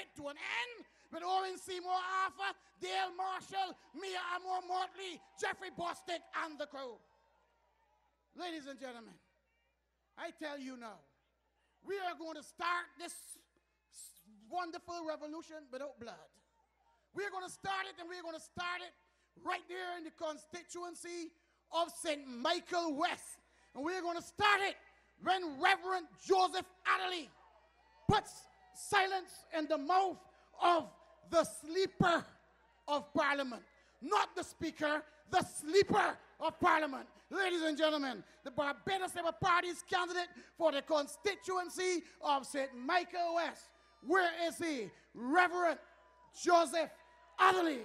right to an end with Owen Seymour Arthur, Dale Marshall, Mia Amor Mortley, Jeffrey Bostic, and the crew. Ladies and gentlemen, I tell you now, we are going to start this wonderful revolution without blood. We're going to start it, and we're going to start it right there in the constituency of St. Michael West. And we're going to start it when Reverend Joseph Atherley puts silence in the mouth of the sleeper of Parliament. Not the speaker, the sleeper of Parliament. Ladies and gentlemen, the Barbados Labour Party's candidate for the constituency of St. Michael West. Where is he? Reverend Joseph Atherley.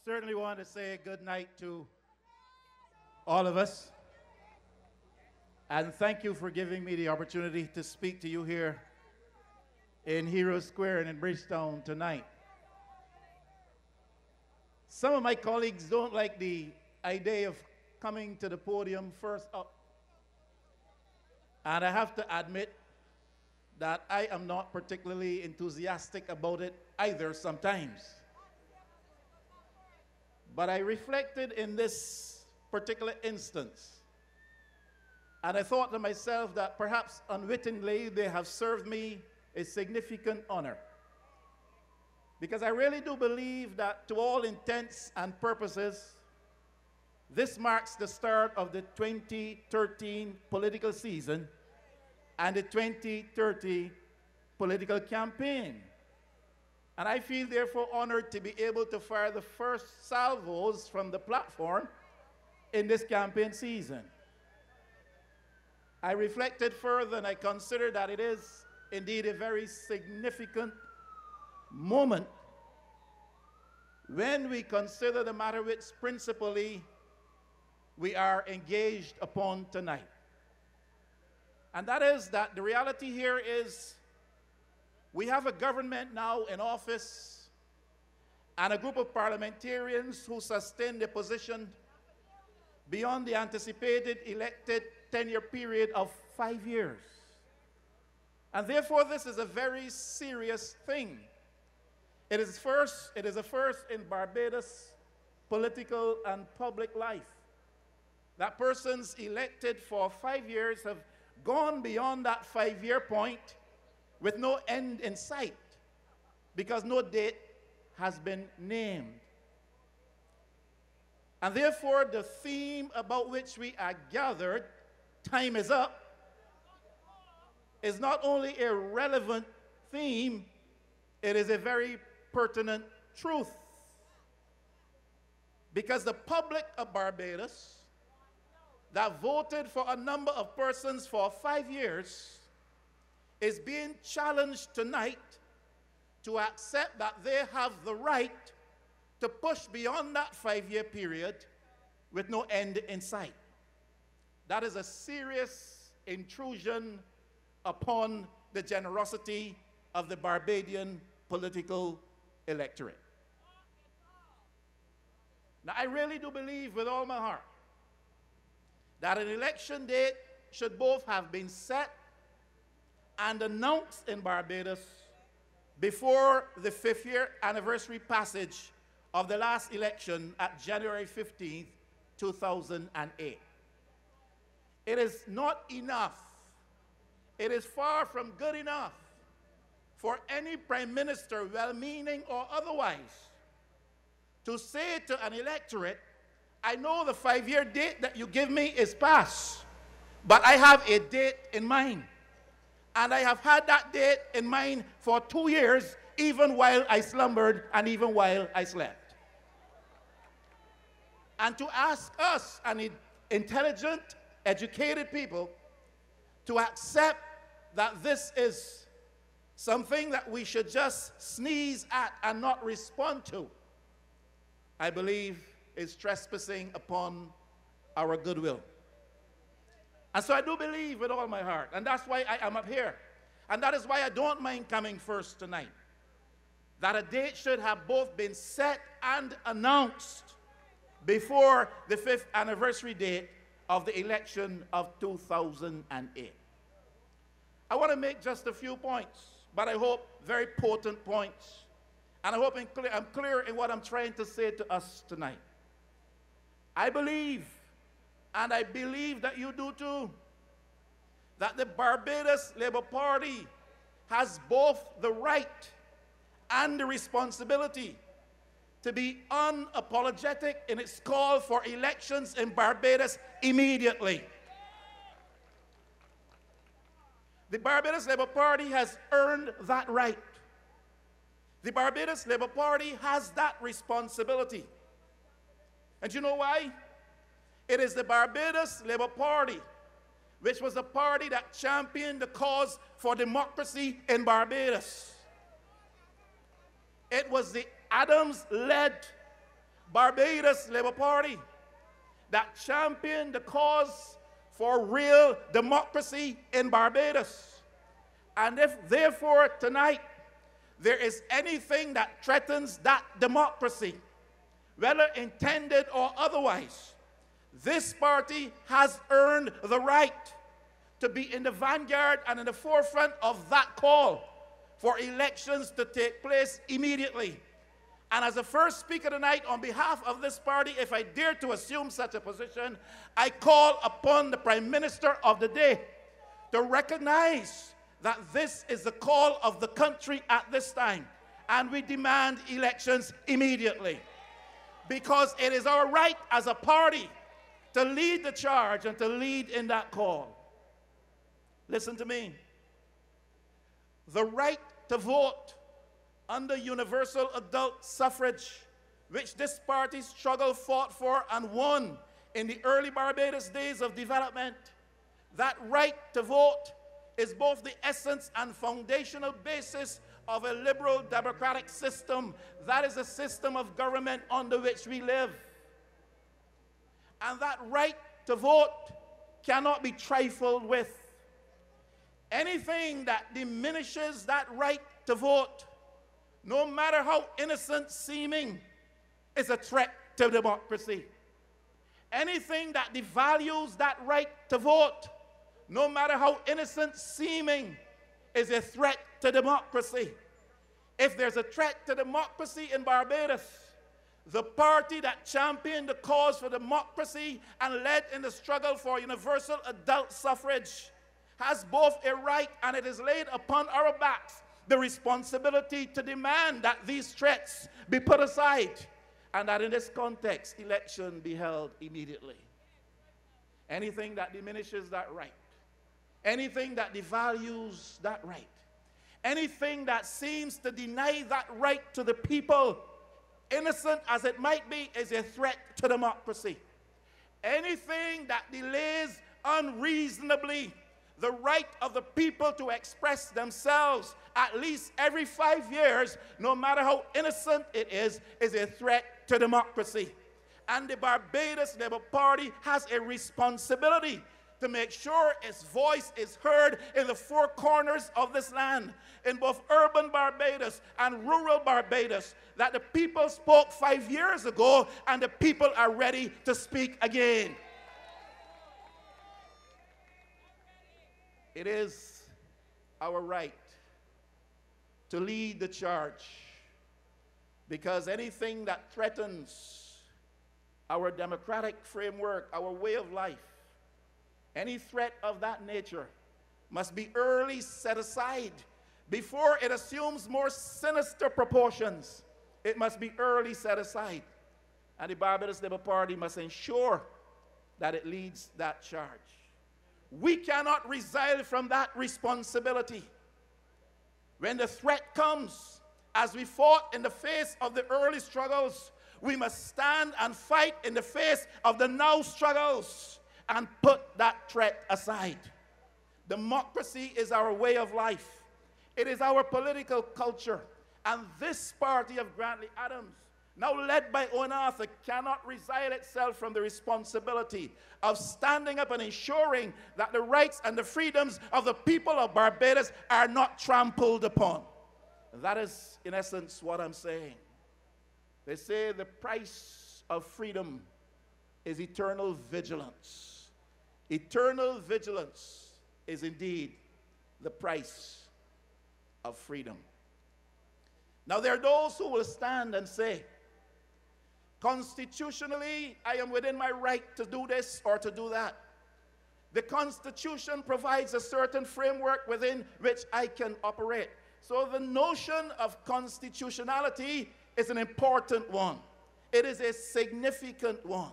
Certainly want to say good night to all of us. And thank you for giving me the opportunity to speak to you here in Hero Square and in Bridgetown tonight. Some of my colleagues don't like the idea of coming to the podium first up. And I have to admit that I am not particularly enthusiastic about it either sometimes. But I reflected in this particular instance, and I thought to myself that perhaps unwittingly they have served me a significant honor. Because I really do believe that to all intents and purposes, this marks the start of the 2013 political season and the 2030 political campaign. And I feel therefore honored to be able to fire the first salvos from the platform in this campaign season. I reflected further and I consider that it is indeed a very significant moment when we consider the matter which principally we are engaged upon tonight. And that is that the reality here is we have a government now in office and a group of parliamentarians who sustain their position beyond the anticipated elected tenure period of 5 years. And therefore, this is a very serious thing. It is a first in Barbados political and public life that persons elected for 5 years have gone beyond that 5-year point with no end in sight, because no date has been named. And therefore, the theme about which we are gathered, time is up, is not only a relevant theme, it is a very pertinent truth. Because the public of Barbados that voted for a number of persons for 5 years is being challenged tonight to accept that they have the right to push beyond that 5-year period with no end in sight. That is a serious intrusion upon the generosity of the Barbadian political electorate. Now, I really do believe with all my heart that an election date should both have been set and announced in Barbados before the 5th-year anniversary passage of the last election at January 15th, 2008. It is not enough. It is far from good enough for any prime minister, well-meaning or otherwise, to say to an electorate, I know the 5-year date that you give me is past, but I have a date in mind. And I have had that date in mind for 2 years, even while I slumbered and even while I slept. And to ask us, an intelligent, educated people, to accept that this is something that we should just sneeze at and not respond to, I believe is trespassing upon our goodwill. And so I do believe with all my heart, and that's why I am up here. And that is why I don't mind coming first tonight, that a date should have both been set and announced before the 5th anniversary date of the election of 2008. I want to make just a few points, but I hope very potent points. And I hope I'm clear in what I'm trying to say to us tonight. I believe, and I believe that you do too, that the Barbados Labour Party has both the right and the responsibility to be unapologetic in its call for elections in Barbados immediately. The Barbados Labour Party has earned that right. The Barbados Labour Party has that responsibility. And you know why? It is the Barbados Labour Party, which was a party that championed the cause for democracy in Barbados. It was the Adams-led Barbados Labour Party that championed the cause for real democracy in Barbados. And if, therefore, tonight, there is anything that threatens that democracy, whether intended or otherwise, this party has earned the right to be in the vanguard and in the forefront of that call for elections to take place immediately. And as the first speaker tonight, on behalf of this party, if I dare to assume such a position, I call upon the Prime Minister of the day to recognize that this is the call of the country at this time, and we demand elections immediately. Because it is our right as a party to lead the charge and to lead in that call. Listen to me. The right to vote under universal adult suffrage, which this party struggled, fought for, and won in the early Barbados days of development, that right to vote is both the essence and foundational basis of a liberal democratic system. That is a system of government under which we live. And that right to vote cannot be trifled with. Anything that diminishes that right to vote, no matter how innocent seeming, is a threat to democracy. Anything that devalues that right to vote, no matter how innocent seeming, is a threat to democracy. If there's a threat to democracy in Barbados, the party that championed the cause for democracy and led in the struggle for universal adult suffrage has both a right, and it is laid upon our backs, the responsibility to demand that these threats be put aside, and that in this context, election be held immediately. Anything that diminishes that right, anything that devalues that right, anything that seems to deny that right to the people, innocent as it might be, is a threat to democracy. Anything that delays unreasonably the right of the people to express themselves at least every 5 years, no matter how innocent it is a threat to democracy. And the Barbados Labour Party has a responsibility to make sure its voice is heard in the four corners of this land, in both urban Barbados and rural Barbados, that the people spoke 5 years ago and the people are ready to speak again. It is our right to lead the charge, because anything that threatens our democratic framework, our way of life, any threat of that nature must be early set aside before it assumes more sinister proportions. It must be early set aside. And the Barbados Labour Party must ensure that it leads that charge. We cannot resile from that responsibility. When the threat comes, as we fought in the face of the early struggles, we must stand and fight in the face of the now struggles and put that threat aside. Democracy is our way of life. It is our political culture. And this party of Grantley Adams now led by Owen Arthur, cannot resile itself from the responsibility of standing up and ensuring that the rights and the freedoms of the people of Barbados are not trampled upon. That is, in essence, what I'm saying. They say the price of freedom is eternal vigilance. Eternal vigilance is indeed the price of freedom. Now, there are those who will stand and say, constitutionally, I am within my right to do this or to do that. The Constitution provides a certain framework within which I can operate. So the notion of constitutionality is an important one. It is a significant one.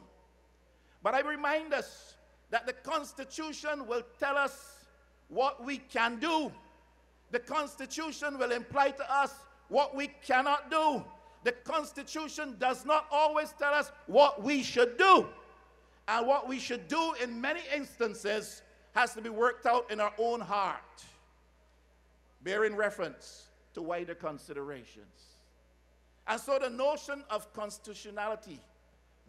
But I remind us that the Constitution will tell us what we can do. The Constitution will imply to us what we cannot do. The Constitution does not always tell us what we should do. And what we should do in many instances has to be worked out in our own heart, bearing reference to wider considerations. And so the notion of constitutionality,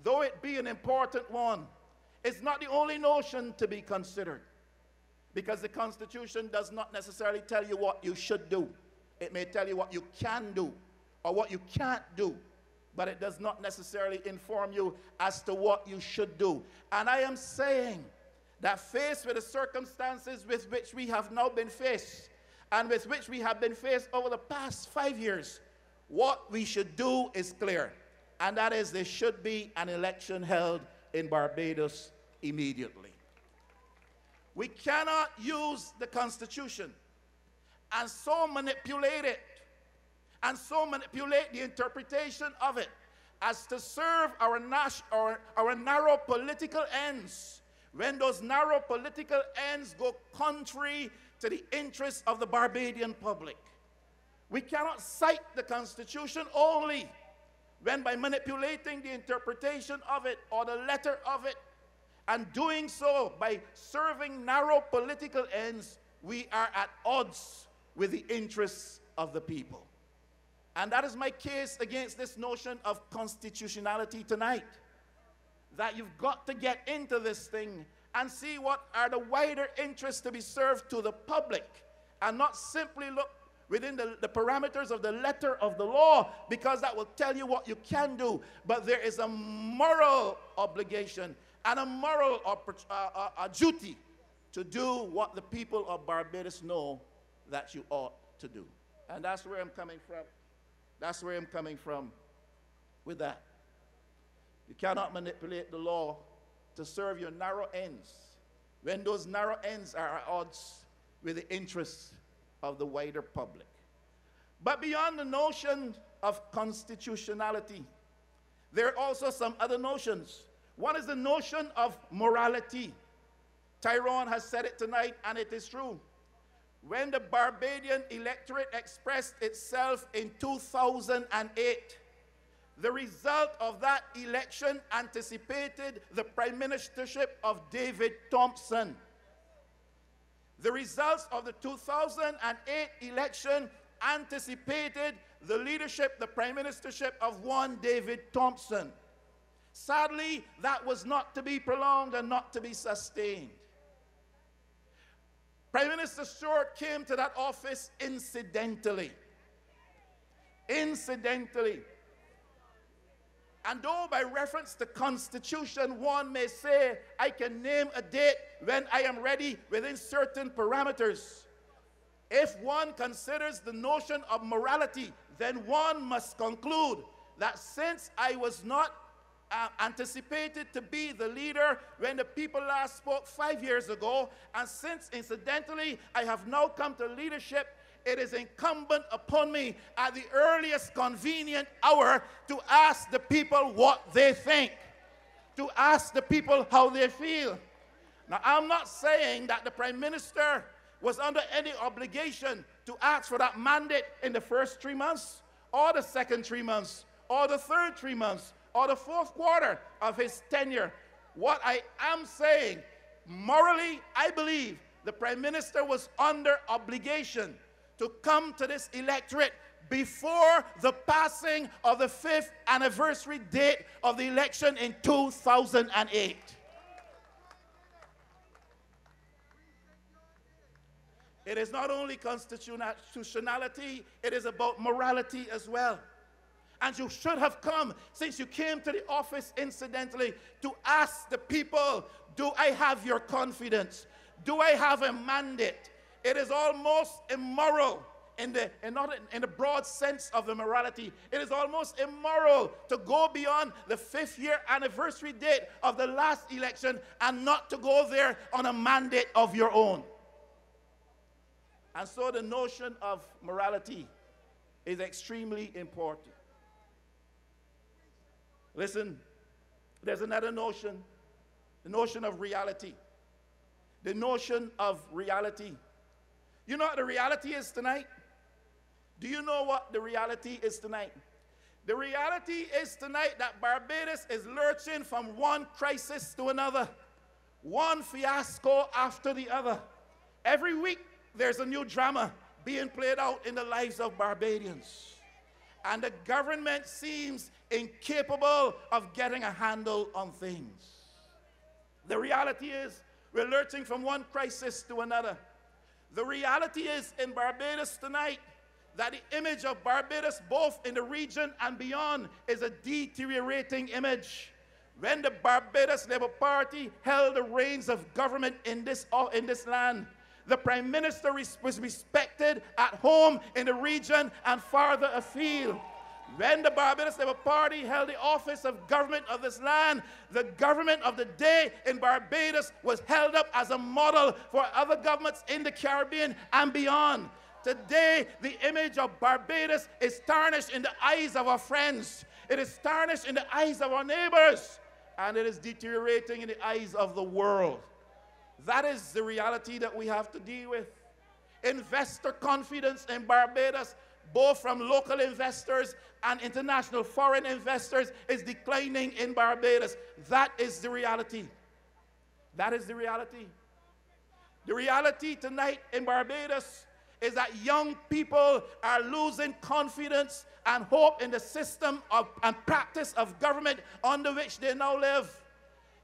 though it be an important one, is not the only notion to be considered, because the Constitution does not necessarily tell you what you should do. It may tell you what you can do or what you can't do, but it does not necessarily inform you as to what you should do. And I am saying that faced with the circumstances with which we have now been faced, and with which we have been faced over the past 5 years, what we should do is clear, and that is there should be an election held in Barbados immediately. We cannot use the Constitution and so manipulate it, and so manipulate the interpretation of it as to serve our narrow political ends, when those narrow political ends go contrary to the interests of the Barbadian public. We cannot cite the Constitution only when, by manipulating the interpretation of it or the letter of it, and doing so by serving narrow political ends, we are at odds with the interests of the people. And that is my case against this notion of constitutionality tonight. That you've got to get into this thing and see what are the wider interests to be served to the public, and not simply look within the parameters of the letter of the law, because that will tell you what you can do. But there is a moral obligation and a moral duty to do what the people of Barbados know that you ought to do. And that's where I'm coming from. That's where I'm coming from with that. You cannot manipulate the law to serve your narrow ends when those narrow ends are at odds with the interests of the wider public. But beyond the notion of constitutionality, there are also some other notions. One is the notion of morality. Tyrone has said it tonight, and it is true. When the Barbadian electorate expressed itself in 2008, the result of that election anticipated the prime ministership of David Thompson. The results of the 2008 election anticipated the leadership, the prime ministership of one David Thompson. Sadly, that was not to be prolonged and not to be sustained. Prime Minister Stewart came to that office incidentally. Incidentally. And though by reference to Constitution, one may say, I can name a date when I am ready within certain parameters. If one considers the notion of morality, then one must conclude that since I was not anticipated to be the leader when the people last spoke 5 years ago, and since incidentally I have now come to leadership, it is incumbent upon me at the earliest convenient hour to ask the people what they think, to ask the people how they feel. Now, I'm not saying that the Prime Minister was under any obligation to ask for that mandate in the first 3 months, or the second 3 months, or the third 3 months, or the fourth quarter of his tenure. What I am saying, morally, I believe the Prime Minister was under obligation to come to this electorate before the passing of the 5th anniversary date of the election in 2008. It is not only constitutionality, it is about morality as well. And you should have come, since you came to the office incidentally, to ask the people, do I have your confidence? Do I have a mandate? It is almost immoral not in the broad sense of the morality. It is almost immoral to go beyond the 5th year anniversary date of the last election and not to go there on a mandate of your own. And so the notion of morality is extremely important. Listen, there's another notion, the notion of reality. The notion of reality. You know what the reality is tonight? Do you know what the reality is tonight? The reality is tonight that Barbados is lurching from one crisis to another, one fiasco after the other. Every week, there's a new drama being played out in the lives of Barbadians. And the government seems incapable of getting a handle on things. The reality is we're lurching from one crisis to another. The reality is in Barbados tonight that the image of Barbados, both in the region and beyond, is a deteriorating image. When the Barbados Labour Party held the reins of government in this land, the Prime Minister was respected at home, in the region, and farther afield. When the Barbados Labour Party held the office of government of this land, the government of the day in Barbados was held up as a model for other governments in the Caribbean and beyond. Today, the image of Barbados is tarnished in the eyes of our friends. It is tarnished in the eyes of our neighbors. And it is deteriorating in the eyes of the world. That is the reality that we have to deal with. Investor confidence in Barbados, both from local investors and international foreign investors, is declining in Barbados. That is the reality. That is the reality. The reality tonight in Barbados is that young people are losing confidence and hope in the system and practice of government under which they now live.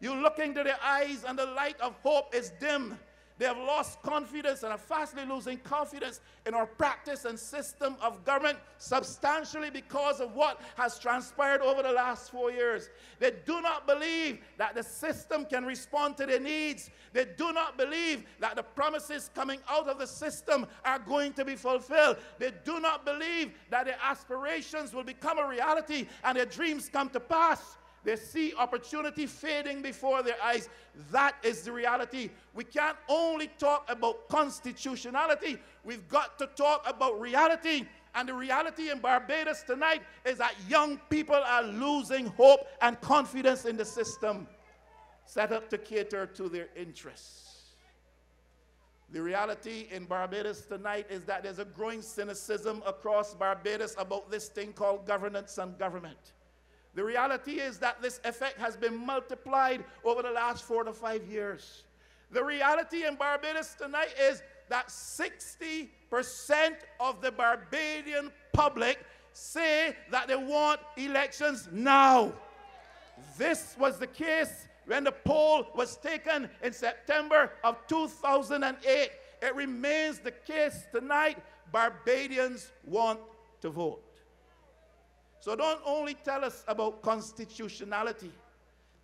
You look into their eyes and the light of hope is dim. They have lost confidence and are fastly losing confidence in our practice and system of government, substantially because of what has transpired over the last 4 years. They do not believe that the system can respond to their needs. They do not believe that the promises coming out of the system are going to be fulfilled. They do not believe that their aspirations will become a reality and their dreams come to pass. They see opportunity fading before their eyes. That is the reality. We can't only talk about constitutionality. We've got to talk about reality. And the reality in Barbados tonight is that young people are losing hope and confidence in the system set up to cater to their interests. The reality in Barbados tonight is that there's a growing cynicism across Barbados about this thing called governance and government. The reality is that this effect has been multiplied over the last 4 to 5 years. The reality in Barbados tonight is that 60% of the Barbadian public say that they want elections now. This was the case when the poll was taken in September of 2008. It remains the case tonight. Barbadians want to vote. So don't only tell us about constitutionality.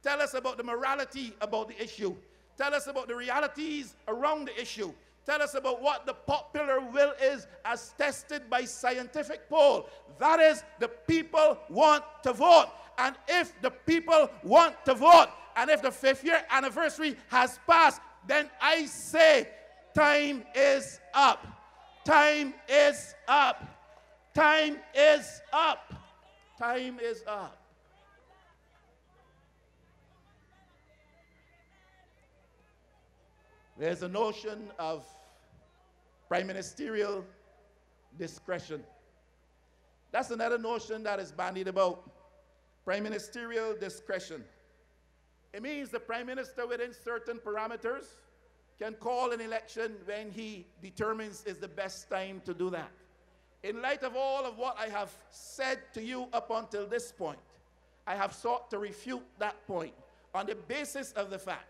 Tell us about the morality about the issue. Tell us about the realities around the issue. Tell us about what the popular will is as tested by scientific poll. That is, the people want to vote. And if the people want to vote, and if the 5th year anniversary has passed, then I say time is up. Time is up. Time is up. Time is up. There's a notion of prime ministerial discretion. That's another notion that is bandied about. Prime ministerial discretion. It means the prime minister, within certain parameters, can call an election when he determines is the best time to do that. In light of all of what I have said to you up until this point, I have sought to refute that point on the basis of the fact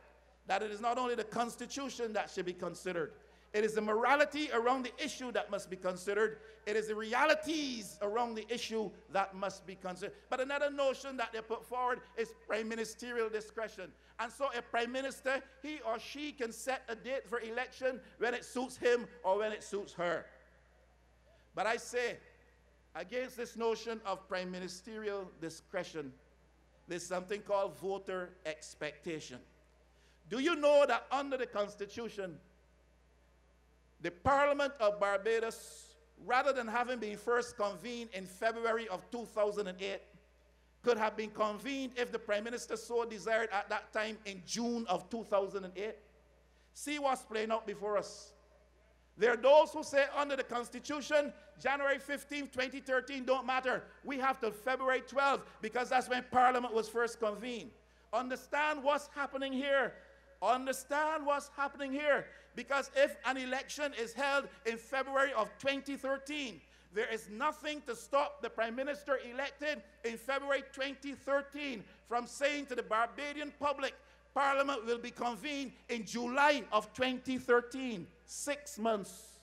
that it is not only the Constitution that should be considered, it is the morality around the issue that must be considered. It is the realities around the issue that must be considered. But another notion that they put forward is prime ministerial discretion. And so a prime minister, he or she can set a date for election when it suits him or when it suits her. But I say, against this notion of prime ministerial discretion, there's something called voter expectation. Do you know that under the Constitution, the Parliament of Barbados, rather than having been first convened in February of 2008, could have been convened if the Prime Minister so desired at that time in June of 2008? See what's playing out before us. There are those who say under the Constitution, January 15, 2013 don't matter. We have till February 12 because that's when Parliament was first convened. Understand what's happening here. Understand what's happening here. Because if an election is held in February of 2013, there is nothing to stop the Prime Minister elected in February 2013 from saying to the Barbadian public, Parliament will be convened in July of 2013, 6 months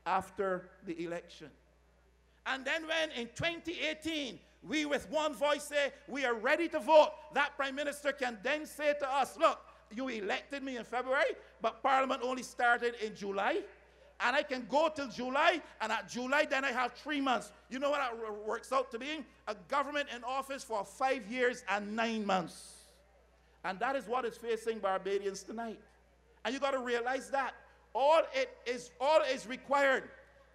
after the election. And then when in 2018, we with one voice say we are ready to vote, that Prime Minister can then say to us, look, you elected me in February, but Parliament only started in July. And I can go till July, and at July, then I have 3 months. You know what that works out to be? A government in office for 5 years and 9 months. And that is what is facing Barbadians tonight. And you got to realize that. All is required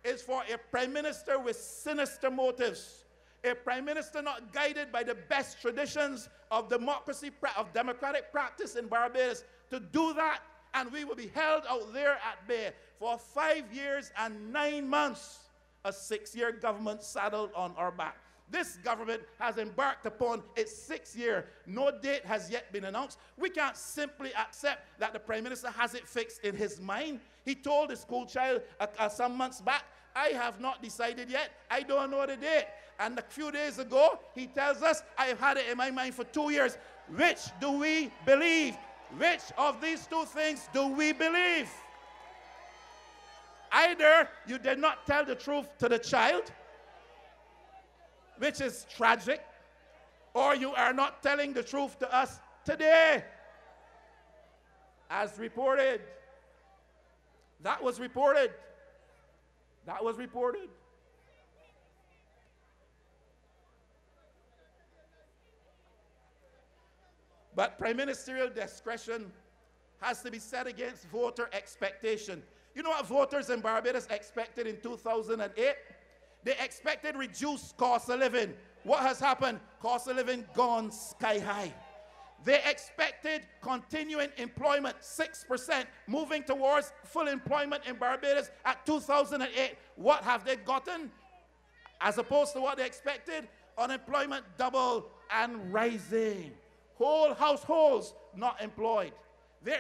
is for a Prime Minister with sinister motives. A Prime Minister not guided by the best traditions of democracy, of democratic practice in Barbados to do that, and we will be held out there at bay for 5 years and 9 months, a 6-year government saddled on our back. This government has embarked upon its 6th year. No date has yet been announced. We can't simply accept that the Prime Minister has it fixed in his mind. He told the school child some months back, I have not decided yet. I don't know the date. And a few days ago, he tells us, I've had it in my mind for 2 years. Which do we believe? Which of these two things do we believe? Either you did not tell the truth to the child, which is tragic, or you are not telling the truth to us today. As reported. That was reported. That was reported. But prime ministerial discretion has to be set against voter expectation. You know what voters in Barbados expected in 2008? They expected reduced cost of living. What has happened? Cost of living gone sky high. They expected continuing employment, 6%, moving towards full employment in Barbados at 2008. What have they gotten? As opposed to what they expected, unemployment double and rising. Whole households not employed. They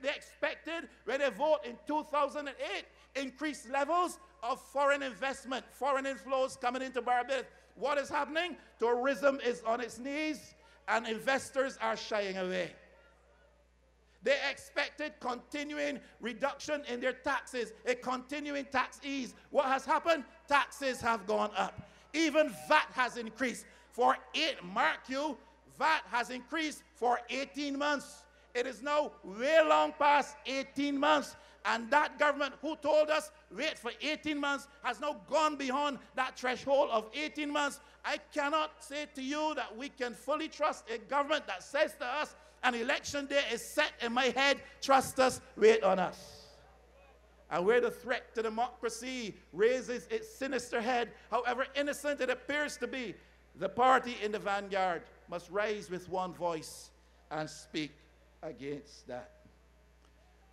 expected, when they vote in 2008, increased levels of foreign investment, foreign inflows coming into Barbados. What is happening? Tourism is on its knees, and investors are shying away. They expected continuing reduction in their taxes, a continuing tax ease. What has happened? Taxes have gone up. Even VAT has increased. Mark you, VAT has increased for 18 months. It is now way long past 18 months. And that government who told us wait for 18 months has now gone beyond that threshold of 18 months. I cannot say to you that we can fully trust a government that says to us an election day is set in my head, trust us, wait on us. And where the threat to democracy raises its sinister head, however innocent it appears to be, the party in the vanguard must rise with one voice and speak against that.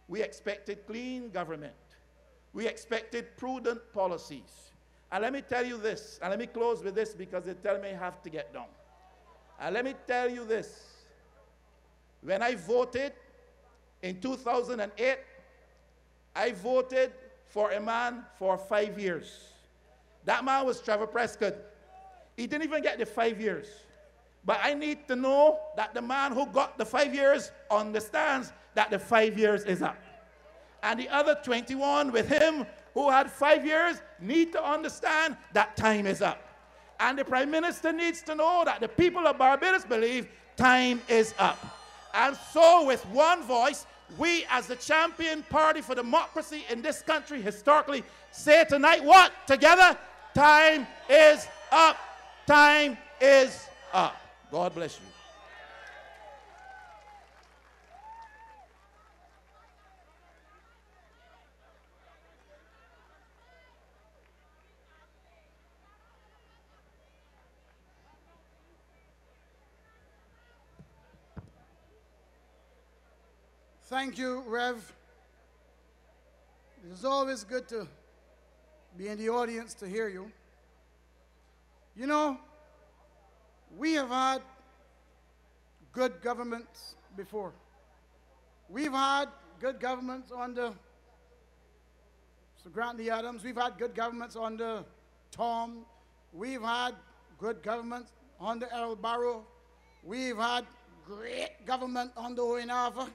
We expected clean government. We expected prudent policies. And let me tell you this, and let me close with this because they tell me I have to get down. And let me tell you this. When I voted in 2008, I voted for a man for 5 years. That man was Trevor Prescott. He didn't even get the 5 years. But I need to know that the man who got the 5 years understands that the 5 years is up. And the other 21 with him who had 5 years need to understand that time is up. And the Prime Minister needs to know that the people of Barbados believe time is up. And so with one voice, we as the champion party for democracy in this country historically say tonight what? Together, time is up. Time is up. God bless you. Thank you, Rev. It is always good to be in the audience to hear you. You know, we have had good governments before. We've had good governments under Sir Grantley Adams. We've had good governments under Tom. We've had good governments under Errol Barrow. We've had great government under Owen Arthur.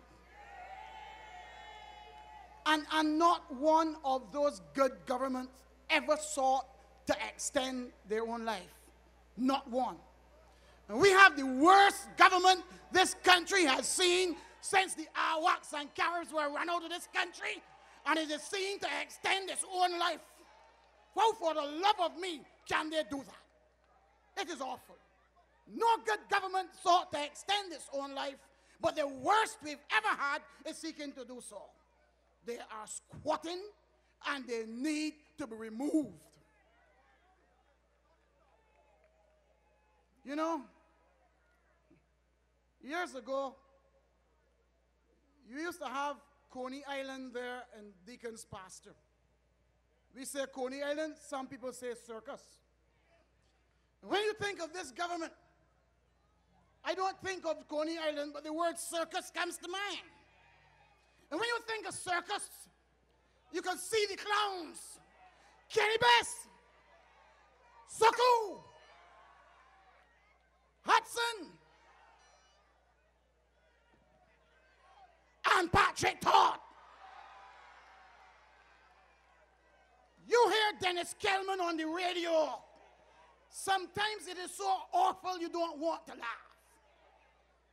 And not one of those good governments ever sought to extend their own life. Not one. And we have the worst government this country has seen since the Awaks and Caribs were run out of this country, and it is seen to extend its own life. How for the love of me can they do that? It is awful. No good government sought to extend its own life, but the worst we've ever had is seeking to do so. They are squatting, and they need to be removed. You know, years ago, you used to have Coney Island there in Deacon's Pasture. We say Coney Island, some people say circus. When you think of this government, I don't think of Coney Island, but the word circus comes to mind. And when you think of circus, you can see the clowns. Kenny Bess, Sucku, Hudson, and Patrick Todd. You hear Dennis Kelman on the radio. Sometimes it is so awful you don't want to laugh.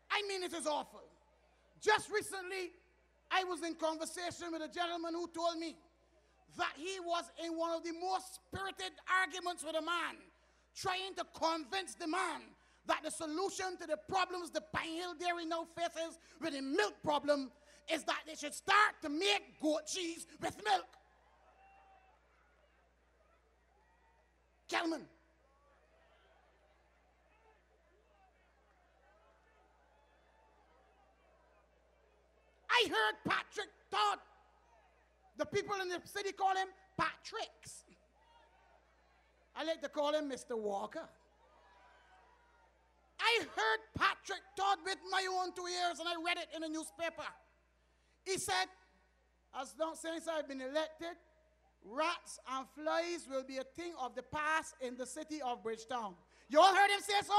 I mean, it is awful. Just recently, I was in conversation with a gentleman who told me that he was in one of the most spirited arguments with a man, trying to convince the man that the solution to the problems the Pine Hill Dairy now faces with the milk problem is that they should start to make goat cheese with milk. Kelman. I heard Patrick Todd. The people in the city call him Patricks. I like to call him Mr. Walker. I heard Patrick Todd with my own 2 ears, and I read it in a newspaper. He said, as long since I've been elected, rats and flies will be a thing of the past in the city of Bridgetown. You all heard him say so?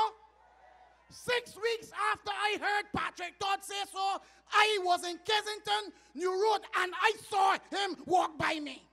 6 weeks after I heard Patrick Todd say so, I was in Kensington, New Road, and I saw him walk by me.